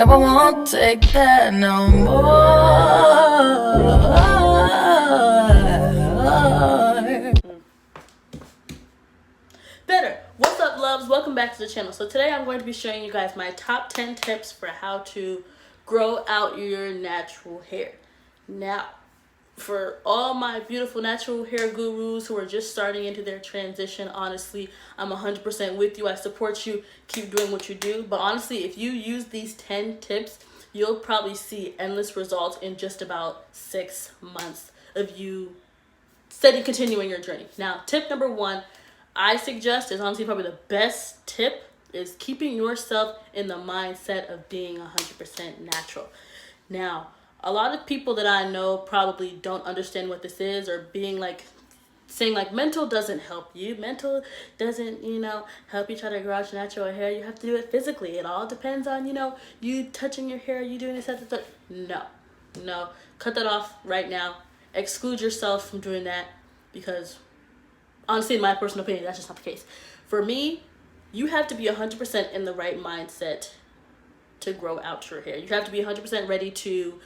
No, I won't take that no more. Better. What's up, loves? Welcome back to the channel. So today I'm going to be showing you guys my top 10 tips for how to grow out your natural hair. Now, for all my beautiful natural hair gurus who are just starting into their transition, honestly, I'm 100% with you. I support you. Keep doing what you do. But honestly, if you use these 10 tips, you'll probably see endless results in just about 6 months of you steady continuing your journey. Now, tip number 1 I suggest is honestly probably the best tip is keeping yourself in the mindset of being 100% natural. Now, a lot of people that I know probably don't understand what this is, or being like saying like mental doesn't help you. Mental doesn't, help you try to grow out your natural hair. You have to do it physically. It all depends on, you touching your hair, you doing this, that. No. Cut that off right now. Exclude yourself from doing that, because honestly, in my personal opinion, that's just not the case. For me, you have to be 100% in the right mindset to grow out your hair. You have to be 100% ready to,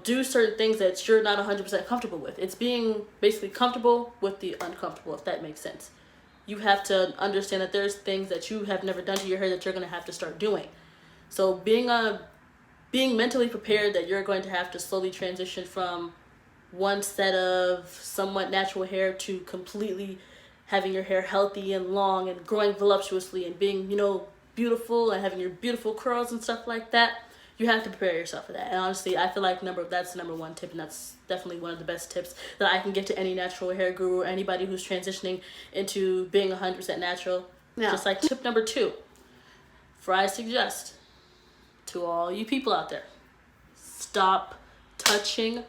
do certain things that you're not 100% comfortable with. It's being basically comfortable with the uncomfortable, if that makes sense. You have to understand that there's things that you have never done to your hair that you're going to have to start doing. So being mentally prepared that you're going to have to slowly transition from one set of somewhat natural hair to completely having your hair healthy and long and growing voluptuously and being, beautiful and having your beautiful curls and stuff like that. You have to prepare yourself for that. And honestly, I feel like that's the number 1 tip, and that's definitely one of the best tips that I can give to any natural hair guru or anybody who's transitioning into being 100% natural. Yeah. Just like tip number 2, I suggest to all you people out there, stop touching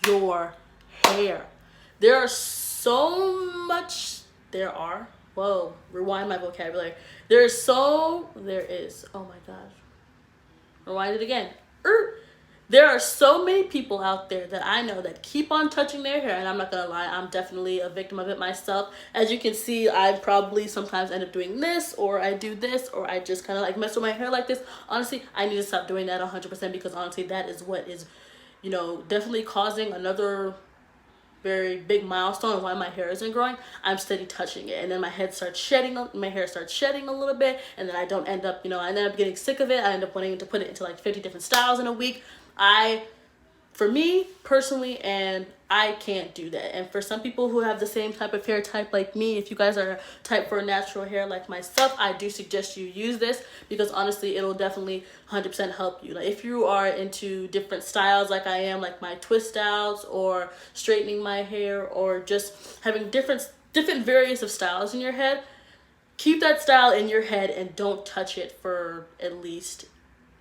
your hair. Rewind my vocabulary. There is, oh my gosh. Rewind it again. There are so many people out there that I know that keep on touching their hair, and I'm not gonna lie, I'm definitely a victim of it myself. As you can see, I probably sometimes end up doing this, or I do this, or I just kind of like mess with my hair like this. Honestly, I need to stop doing that 100%, because honestly, that is what is definitely causing another very big milestone of why my hair isn't growing. I'm steady touching it, and then my hair starts shedding a little bit, and then I don't end up, I end up getting sick of it. I end up wanting to put it into like 50 different styles in a week. For me personally, and I can't do that. And for some people who have the same type of hair type like me, if you guys are type for natural hair like myself, I do suggest you use this, because honestly, it'll definitely 100% help you. Like if you are into different styles like I am, like my twist styles, or straightening my hair, or just having different various of styles in your head, keep that style in your head and don't touch it for at least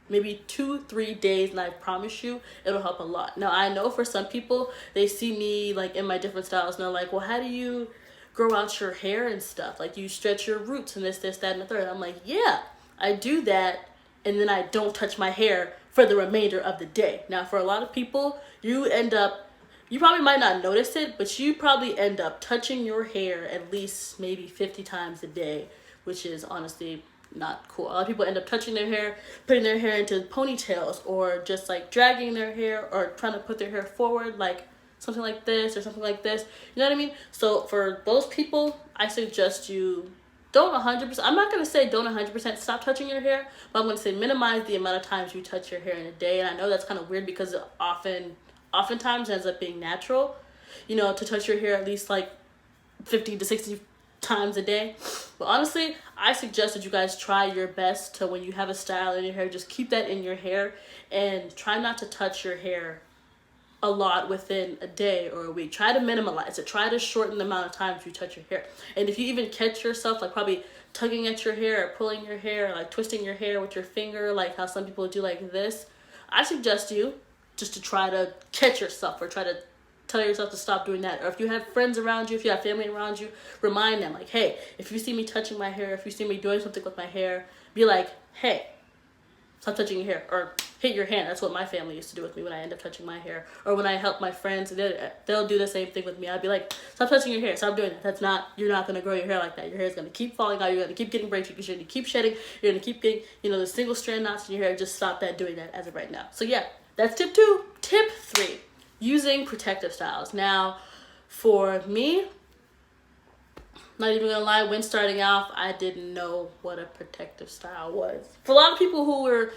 maybe 2-3 days, and I promise you it'll help a lot. Now, I know for some people, they see me like in my different styles, and they're like, well, how do you grow out your hair and stuff? Like, you stretch your roots and this, that, and the third. I'm like, yeah, I do that, and then I don't touch my hair for the remainder of the day. Now, for a lot of people, you probably might not notice it, but you probably end up touching your hair at least maybe 50 times a day, which is honestly not cool. A lot of people end up touching their hair, putting their hair into ponytails, or just like dragging their hair, or trying to put their hair forward like something like this or something like this. You know what I mean? So for those people, I suggest you don't 100%. I'm not going to say don't 100% stop touching your hair, but I'm going to say minimize the amount of times you touch your hair in a day. And I know that's kind of weird, because it oftentimes ends up being natural, to touch your hair at least like 50 to 60 times a day. But honestly, I suggest that you guys try your best to, when you have a style in your hair, just keep that in your hair, and try not to touch your hair a lot within a day or a week. Try to minimize it. Try to shorten the amount of times you touch your hair. And if you even catch yourself like probably tugging at your hair, or pulling your hair, or like twisting your hair with your finger, like how some people do like this, I suggest you just to try to catch yourself, or try to tell yourself to stop doing that. Or if you have friends around you, if you have family around you, remind them like, hey, if you see me touching my hair, if you see me doing something with my hair, be like, hey, stop touching your hair, or hit your hand. That's what my family used to do with me when I end up touching my hair, or when I help my friends. They'll do the same thing with me. I'd be like, stop touching your hair. Stop doing that. That's not. You're not gonna grow your hair like that. Your hair is gonna keep falling out. You're gonna keep getting breaks. You're gonna keep shedding. You're gonna keep getting, the single strand knots in your hair. Just stop doing that as of right now. So yeah, that's tip 2. Tip 3, using protective styles. Now, for me, not even gonna lie, when starting off, I didn't know what a protective style was. For a lot of people who were,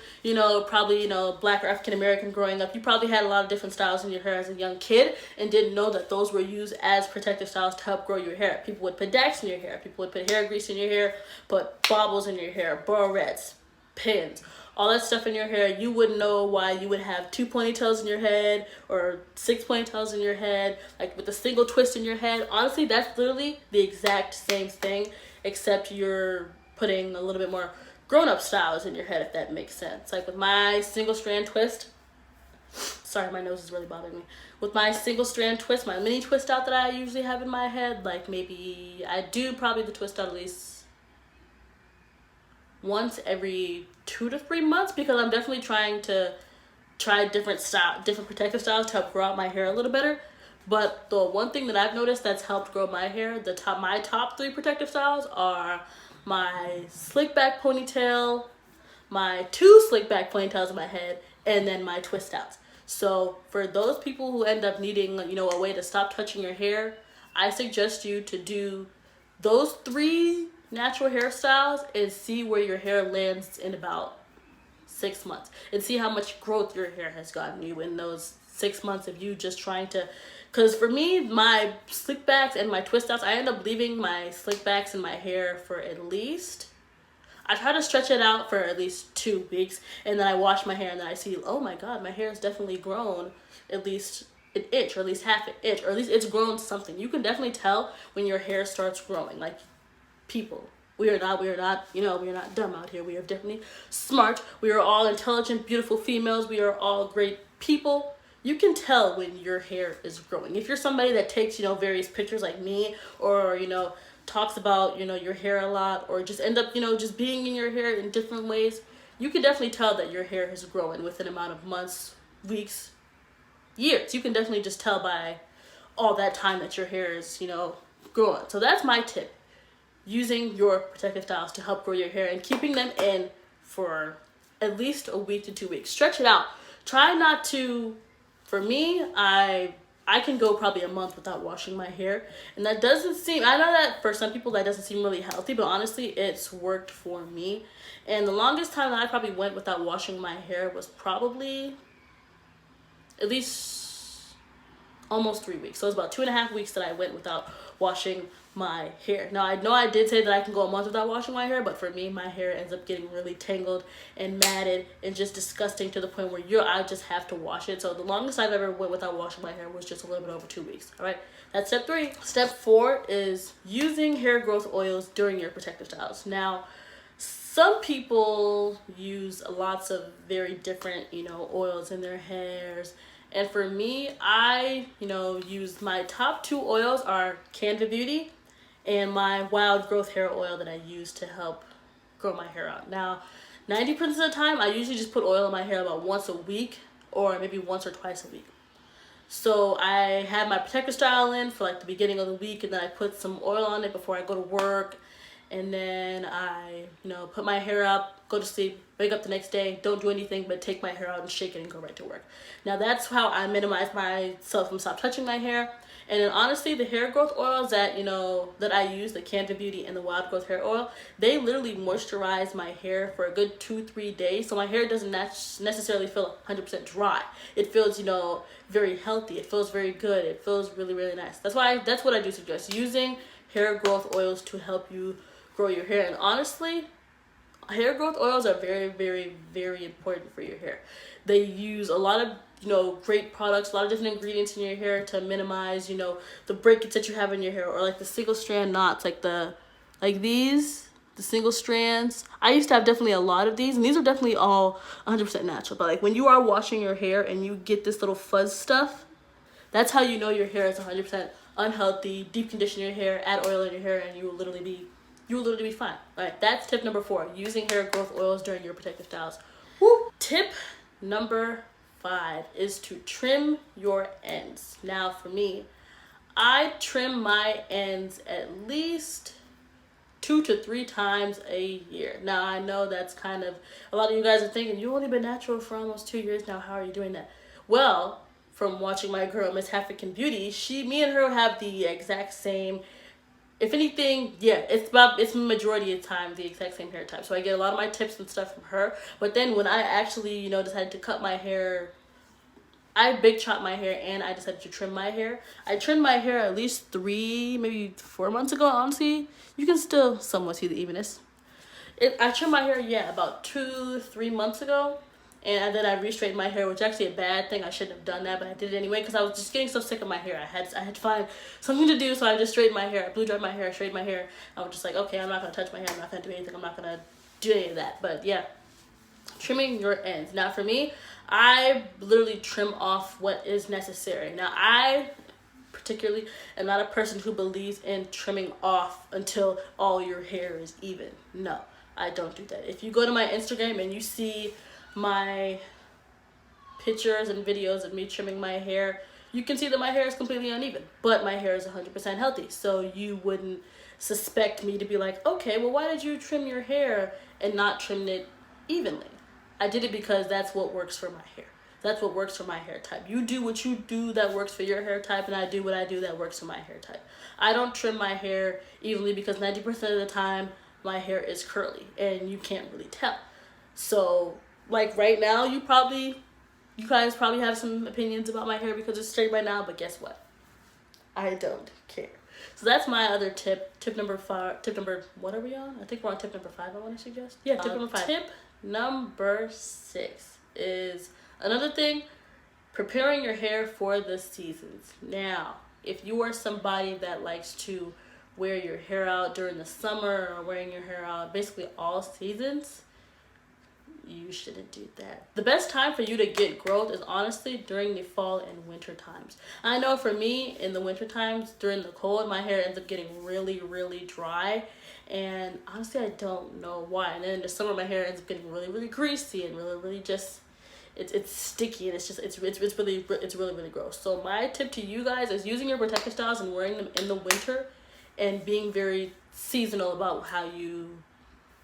probably, Black or African American growing up, you probably had a lot of different styles in your hair as a young kid and didn't know that those were used as protective styles to help grow your hair. People would put Dax in your hair. People would put hair grease in your hair, put baubles in your hair, barrettes, pins, all that stuff in your hair. You wouldn't know why you would have 2 ponytails in your head or 6 ponytails in your head, like with a single twist in your head. Honestly, that's literally the exact same thing, except you're putting a little bit more grown-up styles in your head, if that makes sense. Like with my single strand twist, sorry, my nose is really bothering me. With my single strand twist, my mini twist out that I usually have in my head, like maybe I do probably the twist out at least once every 2 to 3 months, because I'm definitely trying to try different protective styles to help grow out my hair a little better. But the one thing that I've noticed that's helped grow my hair, my top 3 protective styles are my slick back ponytail, my 2 slick back ponytails in my head, and then my twist outs. So for those people who end up needing, a way to stop touching your hair, I suggest you to do those 3 natural hairstyles and see where your hair lands in about 6 months, and see how much growth your hair has gotten you in those 6 months of you just trying to. Because for me, my slick backs and my twist outs, I end up leaving my slick backs in my hair for at least, I try to stretch it out for at least 2 weeks, and then I wash my hair and then I see, oh my god, my hair has definitely grown at least an inch, or at least half an inch, or at least it's grown something. You can definitely tell when your hair starts growing. Like, people, we are not dumb out here. We are definitely smart. We are all intelligent, beautiful females. We are all great people. You can tell when your hair is growing. If you're somebody that takes, various pictures like me, or, talks about, your hair a lot, or just end up, just being in your hair in different ways, you can definitely tell that your hair is growing within an amount of months, weeks, years. You can definitely just tell by all that time that your hair is, growing. So that's my tip. Using your protective styles to help grow your hair and keeping them in for at least a week to 2 weeks. Stretch it out. Try not to, for me, I can go probably a month without washing my hair. And that doesn't seem, I know that for some people that doesn't seem really healthy, but honestly, it's worked for me. And the longest time that I probably went without washing my hair was probably at least almost 3 weeks. So it was about 2.5 weeks that I went without washing my hair. Now, I know I did say that I can go a month without washing my hair, but for me, my hair ends up getting really tangled and matted and just disgusting to the point where I just have to wash it. So the longest I've ever went without washing my hair was just a little bit over 2 weeks. All right, that's step 3. Step 4 is using hair growth oils during your protective styles. Now, some people use lots of very different, oils in their hairs. And for me, I, use my top 2 oils are Canva Beauty and my Wild Growth Hair Oil that I use to help grow my hair out. Now, 90% of the time, I usually just put oil in my hair about once a week, or maybe once or twice a week. So I have my protective style in for like the beginning of the week, and then I put some oil on it before I go to work. And then I, put my hair up, go to sleep, wake up the next day, don't do anything but take my hair out and shake it and go right to work. Now that's how I minimize myself from stop touching my hair. And then honestly, the hair growth oils that, that I use, the Canva Beauty and the Wild Growth Hair Oil, they literally moisturize my hair for a good 2-3 days. So my hair doesn't necessarily feel 100% dry. It feels, very healthy. It feels very good. It feels really, really nice. That's what I do suggest, using hair growth oils to help you grow your hair. And honestly, hair growth oils are very, very, very important for your hair. They use a lot of great products, a lot of different ingredients in your hair to minimize the breakage that you have in your hair, or like the single strand knots, the single strands. I used to have definitely a lot of these, and these are definitely all 100% natural. But like when you are washing your hair and you get this little fuzz stuff, that's how you know your hair is 100% unhealthy. Deep condition your hair, add oil in your hair, and you will literally be fine. All right, that's tip number 4, using hair growth oils during your protective styles. Woo. Tip number 5 is to trim your ends. Now, for me, I trim my ends at least 2 to 3 times a year. Now, I know that's kind of, a lot of you guys are thinking, you've only been natural for almost 2 years now. How are you doing that? Well, from watching my girl, Miss African Beauty, me and her have the exact same, if anything, yeah, it's majority of the time the exact same hair type. So I get a lot of my tips and stuff from her. But then when I actually, decided to cut my hair, I big chopped my hair and I decided to trim my hair. I trimmed my hair at least 3, maybe 4 months ago, honestly. You can still somewhat see the evenness. I trimmed my hair, about 2-3 months ago. And then I re-straightened my hair, which is actually a bad thing. I shouldn't have done that, but I did it anyway because I was just getting so sick of my hair. I had to find something to do, so I just straightened my hair. I blew dried my hair, straightened my hair. I was just like, okay, I'm not going to touch my hair. I'm not going to do anything. I'm not going to do any of that. But yeah, trimming your ends. Now for me, I literally trim off what is necessary. Now I particularly am not a person who believes in trimming off until all your hair is even. No, I don't do that. If you go to my Instagram and you see my pictures and videos of me trimming my hair, you can see that my hair is completely uneven, but my hair is 100% healthy. So you wouldn't suspect me to be like, okay, well, why did you trim your hair and not trim it evenly? I did it because that's what works for my hair. That's what works for my hair type. You do what you do that works for your hair type, and I do what I do that works for my hair type. I don't trim my hair evenly because 90% of the time my hair is curly and you can't really tell. So like right now, you guys probably have some opinions about my hair because it's straight right now, but guess what? I don't care. So that's my other tip. Tip number 5. What are we on? I think we're on tip number 5, I want to suggest. Yeah, tip number 5. Tip number 6 is another thing, preparing your hair for the seasons. Now, if you are somebody that likes to wear your hair out during the summer or wearing your hair out basically all seasons, you shouldn't do that. The best time for you to get growth is honestly during the fall and winter times. I know for me, in the winter times, during the cold, my hair ends up getting really, really dry. And honestly, I don't know why. And then in the summer, my hair ends up getting really, really greasy and really, really just, it's sticky, and it's really, really gross. So my tip to you guys is using your protective styles and wearing them in the winter and being very seasonal about how you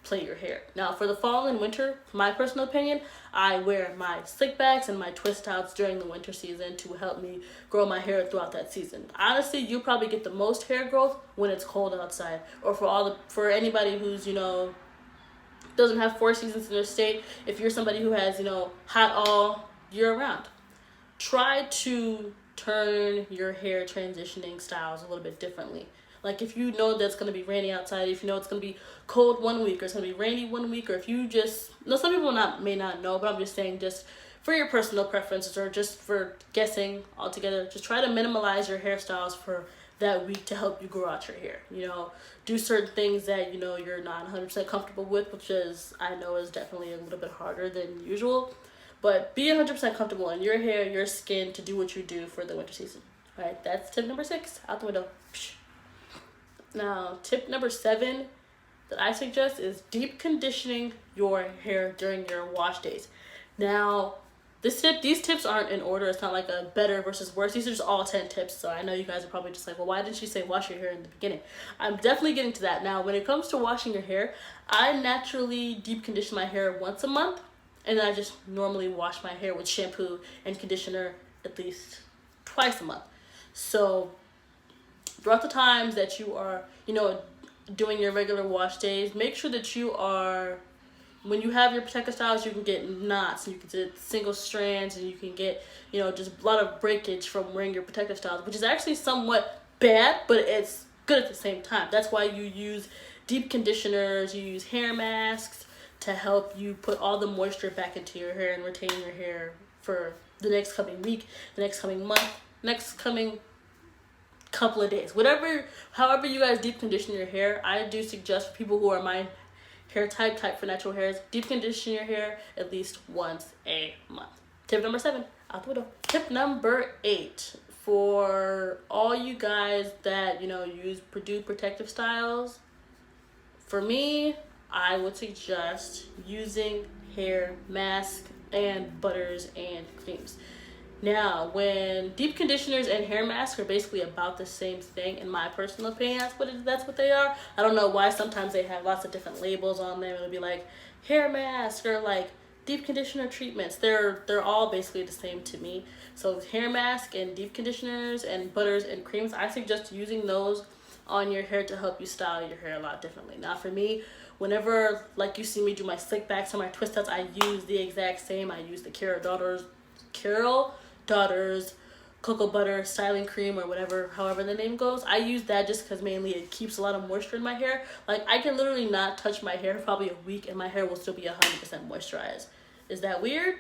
play your hair. Now for the fall and winter, my personal opinion, I wear my slick backs and my twist outs during the winter season to help me grow my hair throughout that season. Honestly, you probably get the most hair growth when it's cold outside, or for anybody who's doesn't have 4 seasons in their state. If you're somebody who has hot all year round, try to turn your hair transitioning styles a little bit differently. Like if you know that's going to be rainy outside, if you know it's going to be cold one week or it's going to be rainy one week, or if you just, some people may not know, but I'm just saying, just for your personal preferences or just for guessing altogether, just try to minimalize your hairstyles for that week to help you grow out your hair. Do certain things that you're not 100% comfortable with, which is, I know, is definitely a little bit harder than usual, but be 100% comfortable in your hair, your skin, to do what you do for the winter season. All right, that's tip number 6 out the window. Now, tip number 7 that I suggest is deep conditioning your hair during your wash days. Now, these tips aren't in order. It's not like a better versus worse. These are just all 10 tips. So I know you guys are probably just like, well, why didn't she say wash your hair in the beginning? I'm definitely getting to that. Now, when it comes to washing your hair, I naturally deep condition my hair once a month. And then I just normally wash my hair with shampoo and conditioner at least twice a month. So throughout the times that you are, doing your regular wash days, make sure that you are, when you have your protective styles, you can get knots, and you can get single strands, and you can get, just a lot of breakage from wearing your protective styles, which is actually somewhat bad, but it's good at the same time. That's why you use deep conditioners, you use hair masks to help you put all the moisture back into your hair and retain your hair for the next coming week, the next coming month, next coming couple of days, however you guys deep condition your hair. I do suggest for people who are my hair type for natural hairs, deep condition your hair at least once a month. Tip number 7 out the window. Tip number 8 for all you guys that use Purdue protective styles. For me, I would suggest using hair mask and butters and creams. Now, when deep conditioners and hair masks are basically about the same thing, in my personal opinion, that's what they are. I don't know why sometimes they have lots of different labels on them. It'll be like hair mask or like deep conditioner treatments. They're all basically the same to me. So hair mask and deep conditioners and butters and creams, I suggest using those on your hair to help you style your hair a lot differently. Now for me, whenever like you see me do my slick backs or my twist outs, I use the exact same. I use the Carol Daughters cocoa butter styling cream or whatever, however the name goes. I use that just because mainly it keeps a lot of moisture in my hair. Like I can literally not touch my hair for probably a week and my hair will still be 100% moisturized. Is that weird?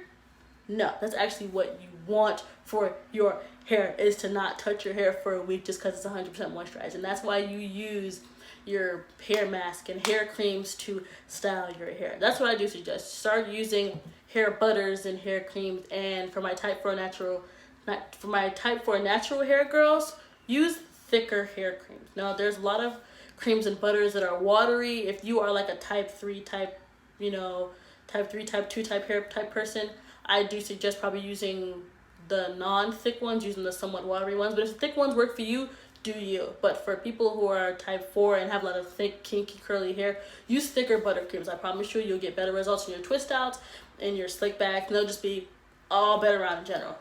No, that's actually what you want for your hair, is to not touch your hair for a week just because it's 100% moisturized. And that's why you use your hair mask and hair creams to style your hair. That's what I do suggest. Start using hair butters and hair creams. And for my type 4 natural hair girls, use thicker hair creams. Now there's a lot of creams and butters that are watery. If you are like a type 3 type 3 type 2 type hair type person, I do suggest probably using the non-thick ones, using the somewhat watery ones. But if the thick ones work for you, do you. But for people who are type 4 and have a lot of thick, kinky, curly hair, use thicker butter creams. I promise you, you'll get better results in your twist outs and your slick back. And they'll just be all better around in general.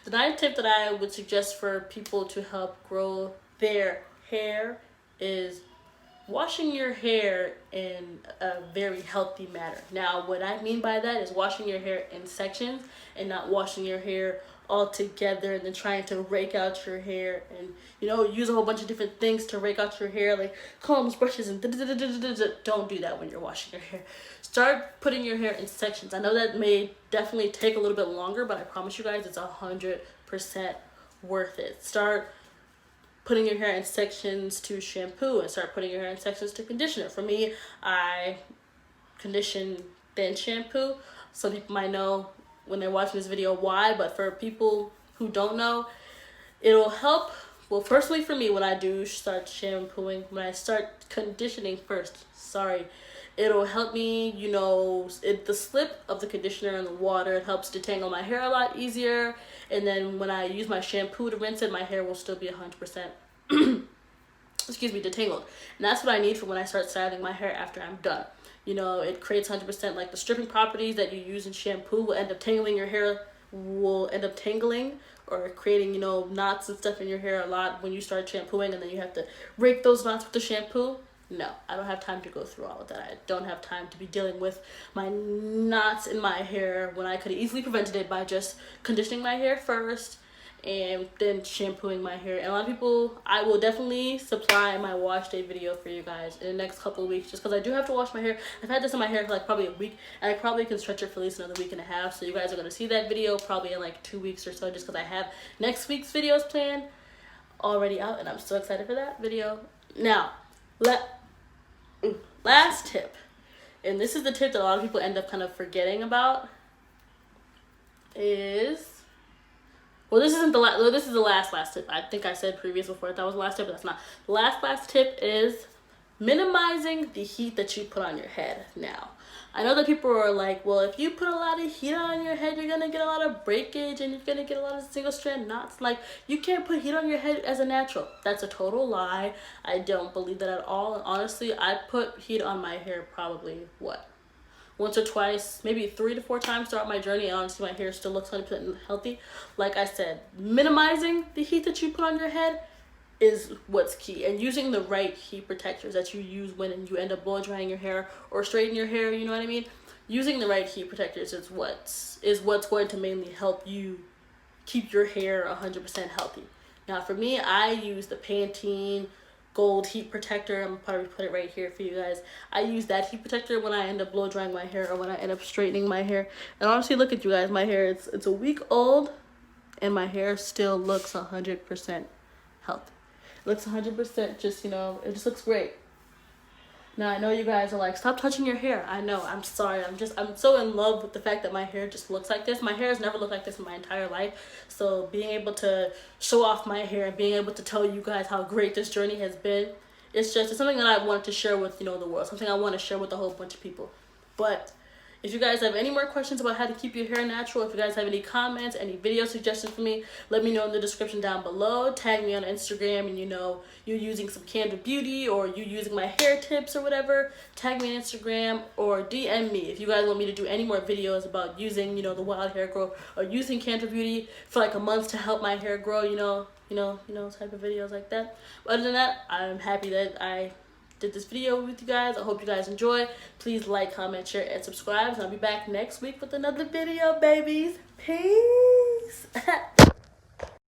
The ninth tip that I would suggest for people to help grow their hair is washing your hair in a very healthy manner. Now, what I mean by that is washing your hair in sections and not washing your hair all together and then trying to rake out your hair and, use a whole bunch of different things to rake out your hair, like combs, brushes, and don't do that when you're washing your hair. Start putting your hair in sections. I know that may definitely take a little bit longer, but I promise you guys it's 100% worth it. Start putting your hair in sections to shampoo and start putting your hair in sections to conditioner. For me, I condition then shampoo. Some people might know when they're watching this video why, but for people who don't know, it'll help. Well, personally for me, when I do start shampooing, when I start conditioning first, it'll help me, the slip of the conditioner in the water, it helps detangle my hair a lot easier. And then when I use my shampoo to rinse it, my hair will still be 100% detangled. And that's what I need for when I start styling my hair after I'm done. It creates 100%, like the stripping properties that you use in shampoo will end up tangling your hair, or creating, knots and stuff in your hair a lot when you start shampooing, and then you have to rake those knots with the shampoo. No, I don't have time to go through all of that. I don't have time to be dealing with my knots in my hair when I could have easily prevented it by just conditioning my hair first and then shampooing my hair. And a lot of people, I will definitely supply my wash day video for you guys in the next couple of weeks, just because I do have to wash my hair. I've had this in my hair for like probably a week, and I probably can stretch it for at least another week and a half. So you guys are going to see that video probably in like 2 weeks or so, just because I have next week's videos planned already out, and I'm so excited for that video. Now, last tip, and this is the tip that a lot of people end up kind of forgetting about, is, well, this isn't the last, this is the last tip. I think I said before that was the last tip, but that's not. The last tip is minimizing the heat that you put on your head. Now, I know that people are like, well, if you put a lot of heat on your head, you're going to get a lot of breakage and you're going to get a lot of single strand knots. Like, you can't put heat on your head as a natural. That's a total lie. I don't believe that at all. And honestly, I put heat on my hair probably, once or twice, maybe 3 to 4 times throughout my journey, and honestly my hair still looks 100% healthy. Like I said, minimizing the heat that you put on your head is what's key, and using the right heat protectors that you use when you end up blow drying your hair or straightening your hair, you know what I mean? Using the right heat protectors is what's going to mainly help you keep your hair 100% healthy. Now for me, I use the Pantene Gold Heat Protector. I'm probably put it right here for you guys. I use that heat protector when I end up blow drying my hair or when I end up straightening my hair. And honestly, look at you guys, my hair, it's a week old and my hair still looks 100% healthy. It looks 100% just, it just looks great. Now, I know you guys are like, stop touching your hair. I know, I'm sorry. I'm so in love with the fact that my hair just looks like this. My hair has never looked like this in my entire life. So being able to show off my hair and being able to tell you guys how great this journey has been, it's something that I wanted to share with, the world. Something I want to share with a whole bunch of people. But If you guys have any more questions about how to keep your hair natural, if you guys have any comments, any video suggestions for me, let me know in the description down below. Tag me on Instagram, and you're using some Candid Beauty, or you using my hair tips or whatever. Tag me on Instagram or DM me if you guys want me to do any more videos about using, the wild hair growth, or using Candid Beauty for like a month to help my hair grow, type of videos like that. But other than that, I'm happy that I did this video with you guys. I hope you guys enjoy. Please like, comment, share, and subscribe. And I'll be back next week with another video, babies. Peace.